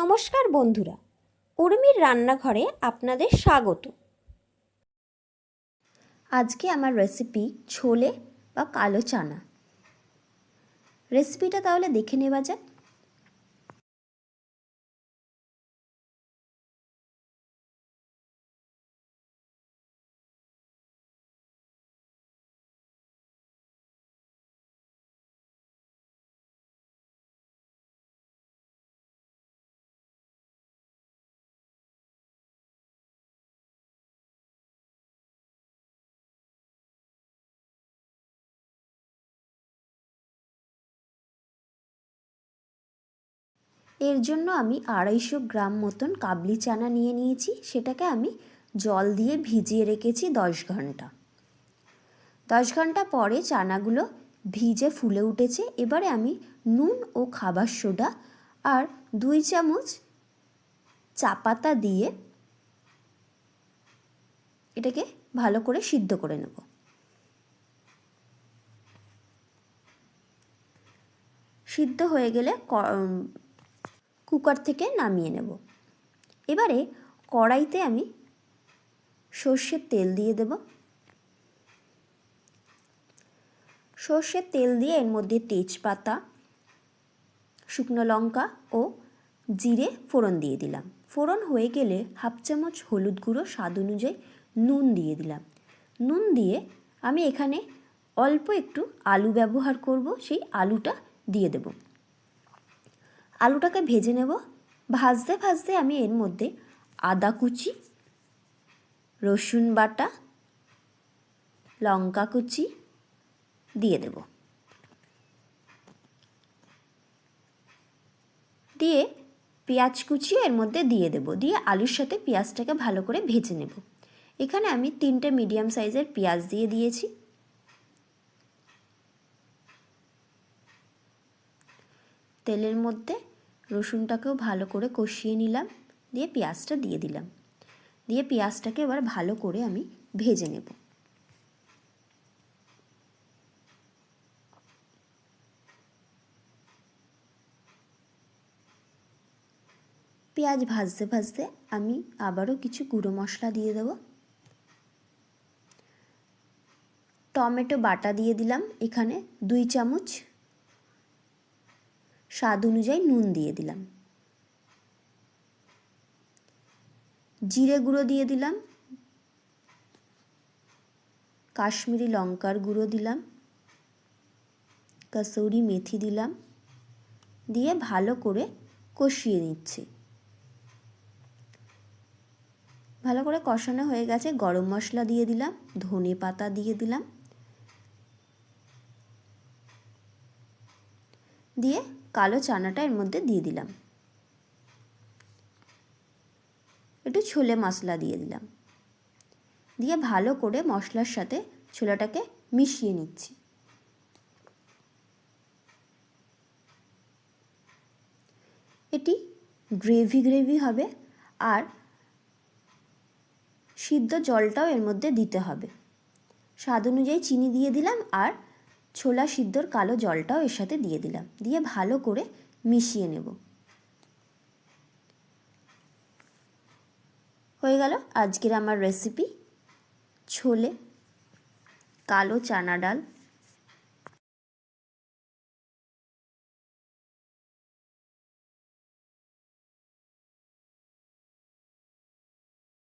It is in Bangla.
নমস্কার বন্ধুরা, উর্মির রান্নাঘরে আপনাদের স্বাগত। আজকে আমার রেসিপি ছোলে বা কালো চানা। রেসিপিটা তাহলে দেখে নেওয়া যাক। এর জন্য আমি 250 গ্রাম মতন কাবলি চানা নিয়ে নিয়েছি। সেটাকে আমি জল দিয়ে ভিজিয়ে রেখেছি 10 ঘন্টা। 10 ঘন্টা পরে চানাগুলো ভিজে ফুলে উঠেছে। এবারে আমি নুন ও খাবার সোডা আর 2 চামচ চা পাতা দিয়ে এটাকে ভালো করে সিদ্ধ করে নেব। সিদ্ধ হয়ে গেলে কুকার থেকে নামিয়ে নেব। এবারে কড়াইতে আমি সর্ষের তেল দিয়ে দেব। সর্ষের তেল দিয়ে এর মধ্যে তেজপাতা, শুকনো লঙ্কা ও জিরে ফোড়ন দিয়ে দিলাম। ফোড়ন হয়ে গেলে 1/2 চামচ হলুদ গুঁড়ো, স্বাদ অনুযায়ী নুন দিয়ে দিলাম। নুন দিয়ে আমি এখানে অল্প একটু আলু ব্যবহার করব, সেই আলুটা দিয়ে দেব। আলুটাকে ভেজে নেব। ভাজতে ভাজতে আমি এর মধ্যে আদা কুচি, রসুন বাটা, লঙ্কা কুচি দিয়ে দেব। দিয়ে পেঁয়াজ কুচিও এর মধ্যে দিয়ে দেব। দিয়ে আলুর সাথে পেঁয়াজটাকে ভালো করে ভেজে নেব। এখানে আমি 3টে মিডিয়াম সাইজের পেঁয়াজ দিয়ে দিয়েছি। তেলের মধ্যে রসুনটাকেও ভালো করে কষিয়ে নিলাম। দিয়ে পেঁয়াজটা দিয়ে দিলাম। দিয়ে পেঁয়াজটাকে এবার ভালো করে আমি ভেজে নেব। পেঁয়াজ ভাজতে ভাজতে আমি আবারও কিছু গুঁড়ো মশলা দিয়ে দেব। টমেটো বাটা দিয়ে দিলাম। এখানে 2 চামচ, স্বাদ অনুযায়ী নুন দিয়ে দিলাম। জিরে গুঁড়ো দিয়ে দিলাম। কাশ্মীরি লঙ্কার গুঁড়ো দিলাম। কসুরি মেথি দিলাম। দিয়ে ভালো করে কষিয়ে নিচ্ছি। ভালো করে কষানো হয়ে গেছে। গরম মশলা দিয়ে দিলাম, ধনে পাতা দিয়ে দিলাম। দিয়ে কালো চানাটা এর মধ্যে দিয়ে দিলাম। একটু ছোলে মশলা দিয়ে দিলাম। দিয়ে ভালো করে মশলার সাথে ছোলাটাকে মিশিয়ে নিচ্ছি। এটি গ্রেভি গ্রেভি হবে আর সিদ্ধ জলটাও এর মধ্যে দিতে হবে। স্বাদ অনুযায়ী চিনি দিয়ে দিলাম আর ছোলা সিদ্ধর কালো জলটাও এর সাথে দিয়ে দিলাম। দিয়ে ভালো করে মিশিয়ে নেব। হয়ে গেল আজকের আমার রেসিপি ছোলে কালো চানা ডাল।